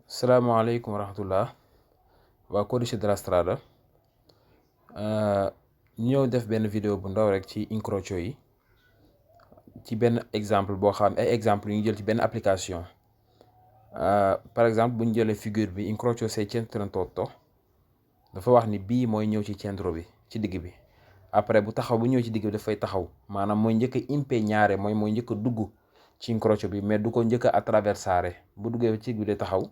salaamaaleykum wa rahmatullah waa Codice della Strada ñëw def benn vidéo bu ndaw rek ci incrocio yi ci benn exemple boo xam ay exemple yu ñu jël ci benn application par exemple bu ñu jëlee figure bi incrocio 638 dafa wax ni bii mooy ñëw ci centro bi ci digg bi après bu taxaw bu ñëw ci digg bi dafay taxaw maanaam mooy njëkk a impe ñaare mooy njëkk a dugg ci incrocio bi mais du ko njëkk a attraversare bu duggee ci digg bi day taxaw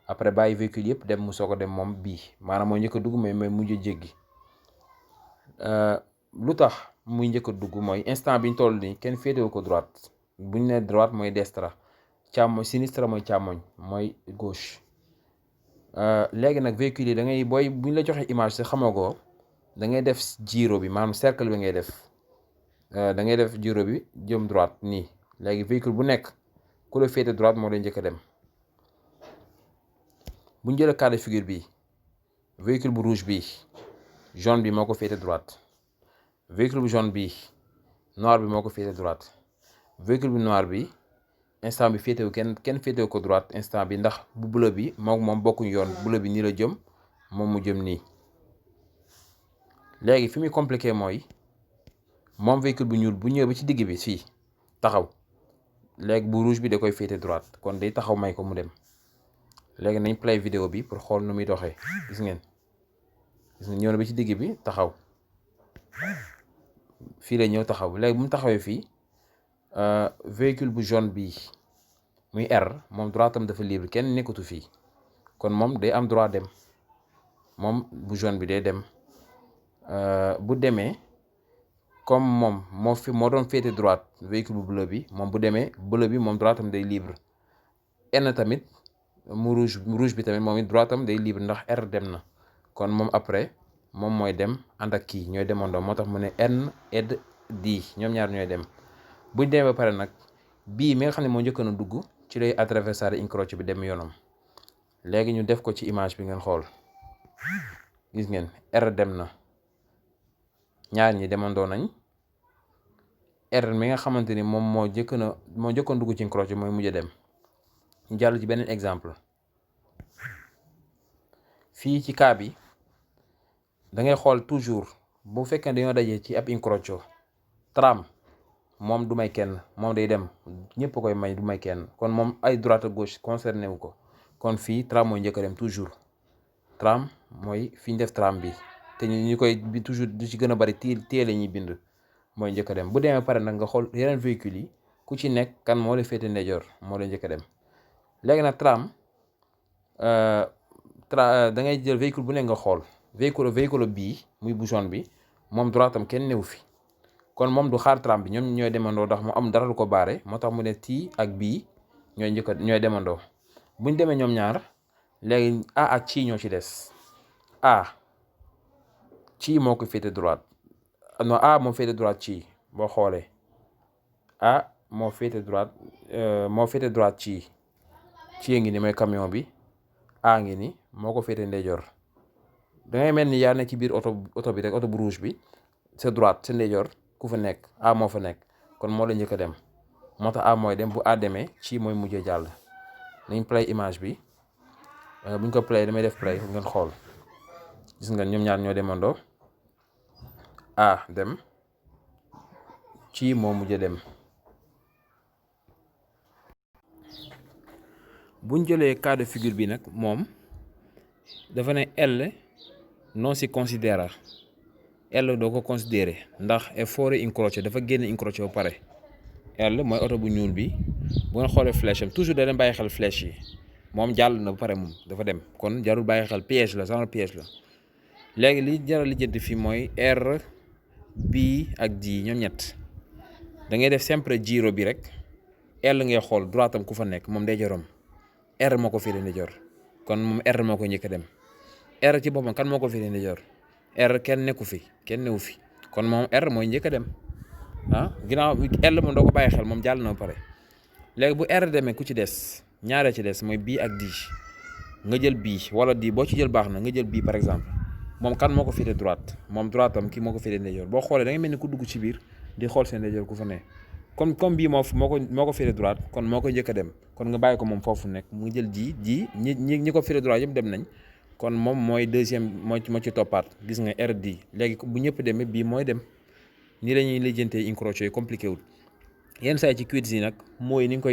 après bàyyi véhicule yëpp dem mu soog a dem moom bii maanaam mooy njëkk a dugg mais mujj a jéggi lu tax muy njëkk a dugg mooy instant bi ñu toll nii kenn féetewu ko droite bu ñu nee droite mooy destra càmmoñ sinistra mooy càmmoñ mooy gauche léegi nag véhicule yi da ngay booy bu ñu la joxee image te xamagoo da ngay def giro bi maanaam cercle bi ngay def da ngay def giro bi jëm droite nii léegi véhicule bu nekk ku la féete droite moo lay njëkk a dem. bu ñu jëlee cas de figure bi véhicule bu rouge bi jaune bi moo ko féete droite véhicule bu jaune bi noir bi moo ko féete droite véhicule bu noir bi instant bi féetewu kenn féetewu ko droite instant bi ndax bu bleu bi moom bokkuñu yoon bleu bi nii la jëm moom mu jëm nii. léegi fi muy compliqué mooy moom véhicule bu ñuul bu ñëwee ba ci digg bi fii taxaw léegi bu rouge bi da koy féete droite kon day taxaw may ko mu dem. léegi nañ play vidéo bi pour xool nu muy doxee gis ngeen ñëw na ba ci digg bi taxaw fii la ñëw taxaw léegi bu mu taxawee fii véhicule bu jaune bi muy R moom droitam dafa libre kenn nekkatu fii kon moom day am droit dem moom bu jaune bi day dem bu demee comme moom moo doon féete droite véhicule bu bleu bi moom bu demee bleu bi moom droitam day libre N tamit mu rouge bi tamit moom it droite am day libre ndax R dem na kon moom après moom mooy dem ànd ak kii ñooy demandoo moo tax mu ne N ed D ñoom ñaar ñooy dem buñ demee ba pare nag bii mi nga xam ne moo njëkkoon a dugg ci lay attraversare incrocio bi dem yoonam. léegi ñu def ko ci image bi ngeen xool gis ngeen R dem na ñaar ñi demandoo nañ R mi nga xamante ni moom moo njëkkoon dugg ci incrocio mooy mujj a dem. ñu jàll ci beneen exemple fii ci cas bi da ngay xool toujours bu fekkee dañoo dajee ci ab incrocio tram moom du may kenn moom day dem ñëpp koy may du may kenn kon moom ay droite à gauche concerné wu ko kon fii tram mooy njëkk a dem toujours tram mooy fi ñu def tram bi te ñu koy bi toujours du ci gën a bari téye la ñuy bind mooy njëkk a dem bu demee pare nag nga xool yeneen véhicules yi ku ci nekk kan moo la féete ndeyjoor moo la njëkk a dem. léegi nag tram da ngay jël véhicule bu ne nga xool véhicule bii muy bu jaune bi moom droite am kenn newu fi kon moom du xaar tram bi ñoom ñooy demandoo ndax mu am dara lu ko baare moo tax mu ne tii ak bii ñooy demandoo buñ demee ñoom ñaar léegi A ak ci ñoo ci des ci moo ko féete droite non A moo féete droite ci boo xoolee A moo féete droite ci ngi ni mooy camion bi A ngi ni moo ko féete ndeyjoor dangay mel ni yaa nekk ci biir oto bi rek oto bu rouge bi sa droite sa ndeyjoor ku fa nekk A moo fa nekk kon moo la njëkk a dem moo tax A mooy dem bu A demee ci mooy mujjee jàll. nañ play image bi buñ ko play damay def play ngeen xool gis nga ñoom ñaar ñoo demandoo A dem ci moo mujjee dem. buñ jëlee cas de figure bi nag moom dafa ne L non si considera L doo ko considéré ndax è fuori incrocio dafa génn incrocio ba pare L mooy oto bu ñuul bi bu nga xoolee flèche am toujours da leen bàyyi xel flèche yi moom jàll na ba pare moom dafa dem kon jarul bàyyi xel piège la genre piège la. léegi li jaral lijjanti fii mooy R B ak D ñoom ñett da ngay def sempre giro bi rek L ngay xool droite am ku fa nekk moom day jorom R moo ko féete ndeyjoor kon moom R moo ko njëkk a dem R ci boppam kan moo ko féete ndeyjoor R kenn newu fi kon moom R mooy njëkk a dem ginnaaw L moom doo ko bàyyi xel moom jàll na ba pare. léegi bu R demee ku ci des ñaaree ci des mooy B ak D nga jël B wala D boo ci jël baax na nga jël B par exemple moom kan moo ko féete droite moom droite am kii moo ko féete ndeyjoor boo xoolee da ngay mel ni ku dugg ci biir di xool seen ndeyjoor ku fa ne comme bii moo ko féete droite kon moo ko njëkk a dem kon nga bàyyi ko moom foofu nekk mu jël ji ñi ko féete droite yëpp dem nañ kon moom mooy deuxième moo ci toppaat gis nga RD léegi bu ñëpp demee bii mooy dem nii la ñuy lijjantee incrocio yi compliqué wul yenn saa yi ci quiz yi nag mooy ni nga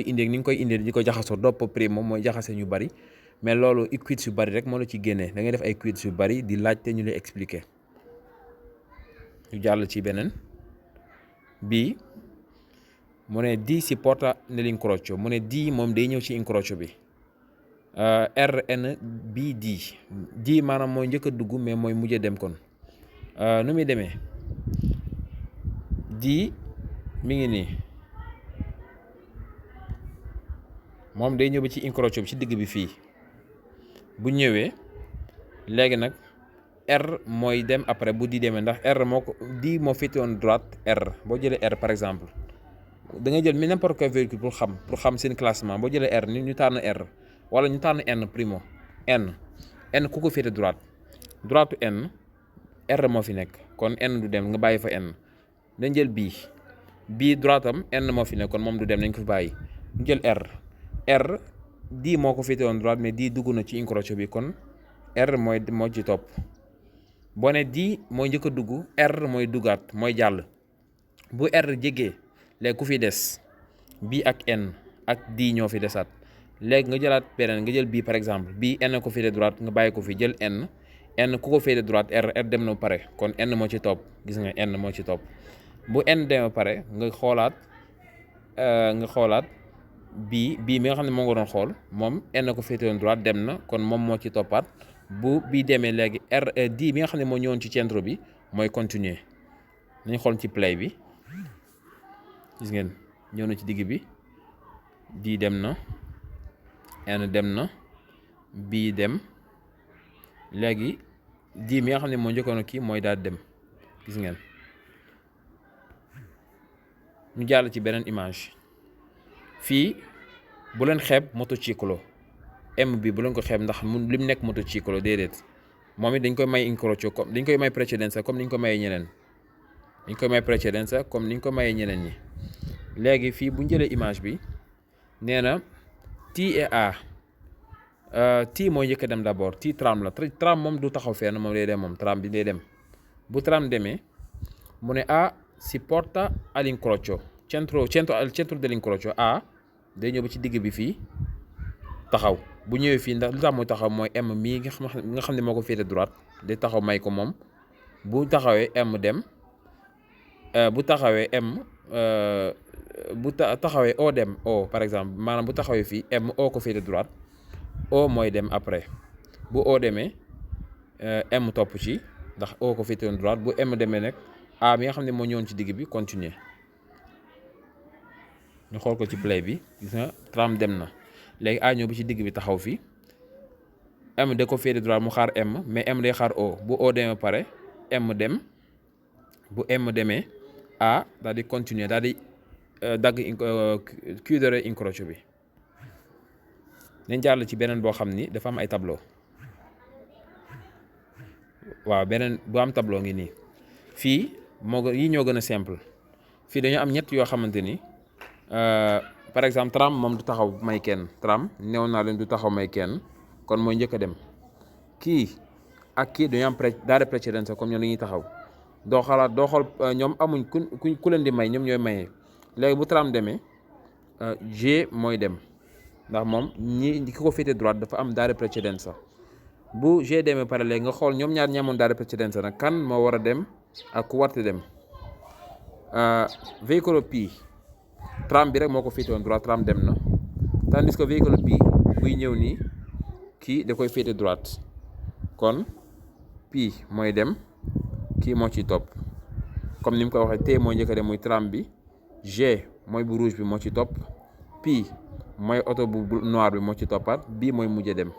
koy indee di ko jaxasoo dopp primo mooy jaxase ñu bari mais loolu quiz yu bari rek moo la ci génnee da ngay def ay quiz yu bari di laajte ñu lay expliquer ñu jàll ci beneen bii mu ne D si porta nell'incrocio mu ne D moom day ñëw ci incrocio bi RNBD D maanaam mooy njëkk a dugg mais mooy mujj dem kon nu muy demee D mi ngi nii moom day ñëw ba ci incrocio bi ci digg bi fii bu ñëwee léegi nag R mooy dem après bu di demee ndax R moo ko D moo féete woon droite R boo jëlee R par exemple da ngay jël n'importe quel véhicule pour xam seen classement boo jëlee R ñu tànn R wala ñu tànn N primo N ku ko féete droite N R moo fi nekk kon N du dem nga bàyyi fa N dañ jël bii droite am N moo fi nekk kon moom du dem nañ ko fi bàyyi ñu jël R D moo ko féete woon droite mais D dugg na ci incrocio bi kon R moo ci topp boo ne D mooy njëkk a dugg R mooy duggaat mooy jàll bu R jegee léegi ku fi des bii ak N ak D ñoo fi desaat léegi nga jëlaat beneen nga jël bii par exemple bii N ko féete droite nga bàyyi ko fi jël N ku ko féete droite R dem na pare kon N moo ci topp gis nga N moo ci topp bu N demee pare nga xoolaat bii mi nga xam ne moo nga doon xool moom N ko féete woon droite dem na kon moom moo ci toppaat bu bii demee léegi D mi nga xam ne moo ñëwoon ci centre bi mooy continuer nañ xool ci play bi gis ngeen ñëw na ci digg bi D dem na N dem na bii dem léegi D mi nga xam ne moo njëkkoon kii mooy daal dem gis ngeen ñu jàll ci beneen image fii bu leen xeeb motociclo M bi bu leen ko xeeb ndax lim nekk motociclo déedéet moom it dañ koy may incrocio comme dañ koy may precedenza comme niñ ko mayee ñeneen ñi léegi fii bu ñu jëlee image bi nee na T et A T mooy njëkk a dem d'abord T tram la tram moom du taxaw fenn moom day dem moom tram bi day dem bu tram demee mu ne A si porta all'incrocio centro dell'incrocio A day ñëw ba ci digg bi fii taxaw bu ñëwee fii ndax lu tax muy taxaw mooy M mii nga xam ne moo ko féete droite day taxaw may ko moom bu taxawee M dem bu taxawee M bu taxawee O dem O par exemple maanaam bu taxawee fii M O ko féete droite O mooy dem après bu O demee M topp ci ndax O ko féete droite bu M demee nag A mi nga xam ne moo ñëwoon ci digg bi continuer ñu xool ko ci play bi gis nga tram dem na léegi A ñëw bi ci digg bi taxaw fii M da ko féete droite mu xaar M mais M day xaar O bu O demee pare M dem bu M demee A daal di continuer daal di dagg chiudere incrocio bi nañ jàll ci beneen boo xam ni dafa am ay tableau waaw beneen bu am tableau ngi nii fii yi ñoo gën a simple fii dañoo am ñett yoo xamante ni par exemple tram moom du taxaw may kenn tram néew naa leen du taxaw may kenn kon mooy njëkk a dem kii ak kii dañoo am daal de précédence comme ñoom dañuy taxaw doo xool ñoom amuñ ku leen di may ñoom ñooy mayee léegi bu tram demee G mooy dem ndax moom ki ko féete droite dafa am daal de précédence bu G demee pare léegi nga xool ñoom ñaar ñamoon daal de précédence nag kan moo war a dem ak ku warte dem véhicule P tram bi rek moo ko féete woon droite tram dem na tandis que véhicule P buy ñëw nii kii da koy féete droite kon P mooy dem kii moo ciy topp comme ni mu ko waxee T mooy njëkk a dem muy tram bi G mooy bu rouge bi moo ci topp P mooy oto bu noir bi moo ci toppaat bii mooy mujj dem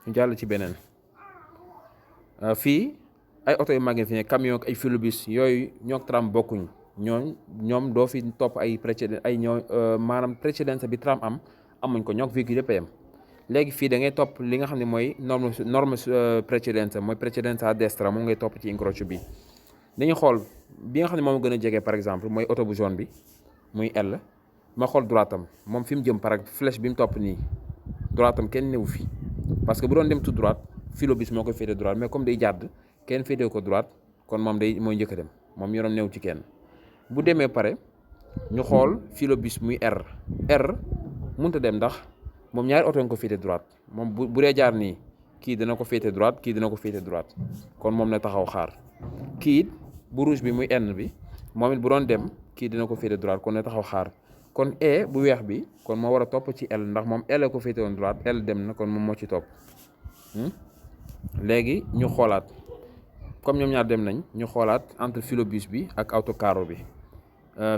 ñu jàll ci beneen fii ay oto yu mag fi ne camion ak ay filobus yooyu ñoo tram bokkuñu ñoom doo fi topp ay précédent ay maanaam précédence bi tram amuñ ko, ñook véhicule yëpp a yem. léegi fii da ngay topp li nga xam ne mooy norme précédence mooy précédence à destra moom ngay topp ci incrocio bi. dañuy xool bi nga xam ne moom gën a jege par exemple mooy oto bu jaune bi muy L, ma xool droite am moom fi mu jëm par flèche bi mu topp nii droite am kenn newu fi, parce que bu doon dem tout droite filobus moo koy féete droite, mais comme day jàdd kenn féetee ko droite, kon moom mooy njëkk a dem, moom yoonam newu ci kenn. bu demee pare ñu xool filobus muy R mënut a dem ndax moom ñaari oto nga ko féete droite, moom bu dee jaar nii kii dina ko féete droite, kii dina ko féete droite, kon moom na taxaw xaar. kii it bu rouge bi muy N bi moom it bu doon dem kii dina ko féete droite, kon na taxaw xaar. kon E bu weex bi kon moo war a topp ci L ndax moom L ko féete woon droite, L dem na kon moom moo ci topp. léegi ñu xoolaat comme ñoom ñaar dem nañ, ñu xoolaat entre filobus bi ak autocarro bi.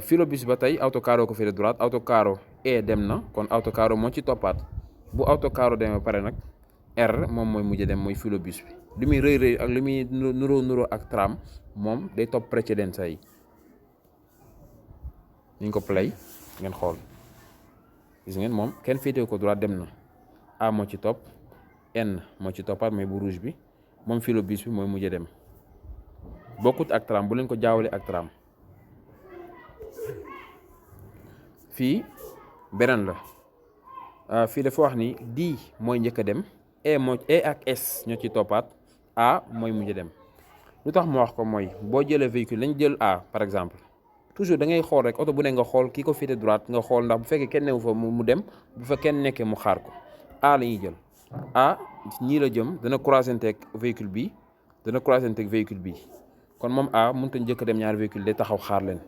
filobus ba tey autocarro ko féete droite, autocarro E dem na, kon autocarro moo ci toppaat. bu autocarro demee pare nag R moom mooy mujj dem, mooy filobus bi. li muy rëy ak li muy nuroo ak tram moom day topp précédence yi. ñu ko play ngeen xool, gis ngeen moom kenn féetee ko droite, dem na. A moo ci topp, N moo ci toppaat mooy bu rouge bi, moom filobus bi mooy mujj dem. bokkut ak tram, bu leen ko jaawale ak tram. fii beneen la, fii dafa wax ni D mooy njëkk a dem, E ak S ñoo ci toppaat, A mooy mujj dem. lu tax mu wax ko mooy boo jëlee véhicule lañ jël A par exemple, toujours da ngay xool rek oto bu ne nga xool kii ko féete droite, nga xool ndax bu fekkee kenn newu fa mu dem, bu fa kenn nekkee mu xaar ko. A la ñuy jël, A ñii la jëm, dana croisante ak véhicule bi, dana croisante ak véhicule bi, kon moom A mënut a njëkk a dem ñaari véhicule, day taxaw xaar leen.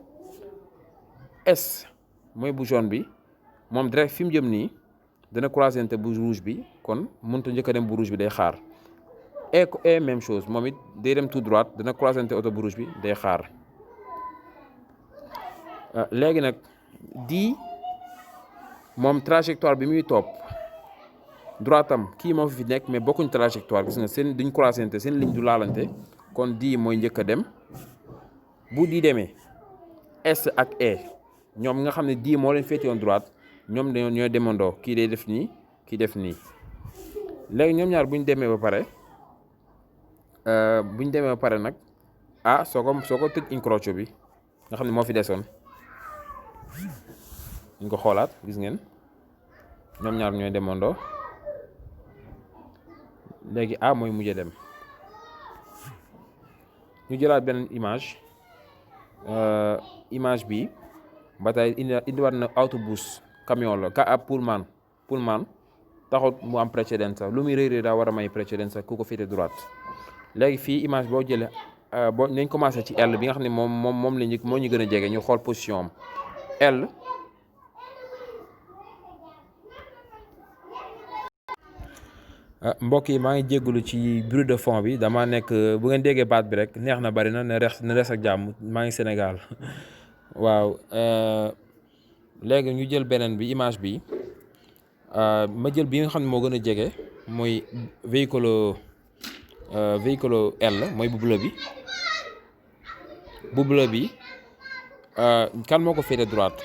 S mooy bu jaune bi, moom direct fi mu jëm nii dana croisante bu rouge bi, kon mënut a njëkk a dem bu rouge bi, day xaar. E même chose, moom it day dem tout droite, dana croisante oto bu rouge bi, day xaar. léegi nag di moom trajectoire bi muy topp droite am kii moo fi nekk, mais bokkuñ trajectoire, gis nga seen duñ croisante, seen ligne du laalante, kon di mooy njëkk a dem. bu di demee S ak E ñoom nga xam ne di moo leen féete woon droite, ñoom ñooy demandoo, kii day def nii, kii def nii. léegi ñoom ñaar buñ demee ba pare nag soo ko tëj incrocio bi nga xam ne moo fi desoon, ñu ko xoolaat, gis ngeen ñoom ñaar ñooy demandoo. léegi A mooy mujj dem. ñu jëlaat beneen image bi ba tey indiwaat na autobus, camion la ab pullman taxut mu am précédence, lu muy rëy daa war a may précédence ku ko féete droite. léegi fii image boo jëlee nañ commencé ci L bi nga xam ne moom la moo ñu gën a jege, ñu xool position am. L mbokk yi maa ngi jégalu ci bruit de fond bi, dama nekk bu ngeen déggee baat bi rek neex na bari na ne res ak jàmm, maa ngi Sénégal. waaw léegi ñu jël beneen bi, image bi ma jël bi nga xam ne moo gën a jege, mooy véhicule L, mooy bu bleu bi. kan moo ko féete droite?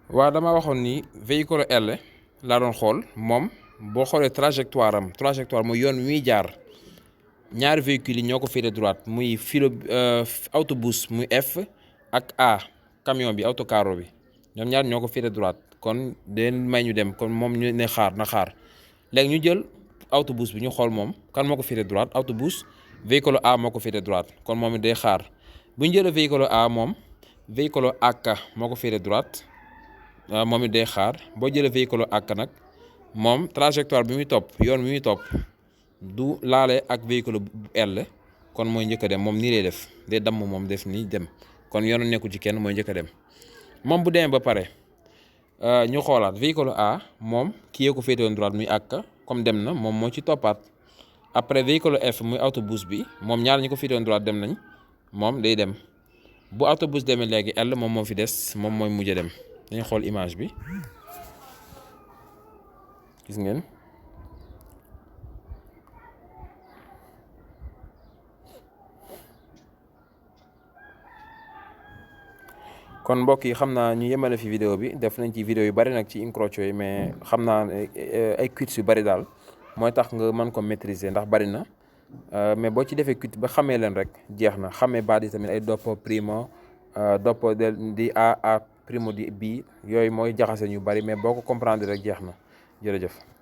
waaw dama waxoon ni véhicule L laa doon xool, moom boo xoolee trajectoire mooy yoon wi muy jaar, ñaari véhicules yi ñoo ko féete droite, muy autobus muy F ak A camion bi autocarro bi, ñoom ñaar ñoo ko féete droite, kon den may ñu dem, kon moom ñu ne na xaar. léegi ñu jël autobus bi ñu xool moom kan moo ko féete droite, autobus véhicule A moo ko féete droite, kon moom it day xaar. bu ñu jëlee véhicule A, moom véhicule AK moo ko féete droite, moom it day xaar. boo jëlee véhicule AK nag moom trajectoire bi muy topp, yoon bi muy topp du laale ak véhicule L, kon mooy njëkk a dem. moom nii lay def, day damm, moom def nii dem, kon yoonu nekku ci kenn, mooy njëkk a dem. moom bu demee ba pare ñu xoolaat véhicule A, moom kii ko féete woon droite muy AK, comme dem na, moom moo ci toppaat. après véhicule F muy autobus bi, moom ñaar ñi ko féete woon droite dem nañ, moom day dem. bu autobus demee léegi L moom moo fi des, moom mooy mujj dem. dañu xool image bi, gis ngeen kon mbokk yi xam naa ñu yemale fi vidéo bi, def nañ ci vidéo yu bari nag ci incrocio yi, mais xam naa ay quiz yu bari daal mooy tax nga mën ko maîtriser ndax bari na. Mais boo ci defee quiz ba xamee leen rek jeex na. Xamee baat yi tamit ay doppo primo, doppo di a primo di b, yooyu mooy jaxase ñu bari, mais boo ko comprendre rek jeex na. jërëjëf.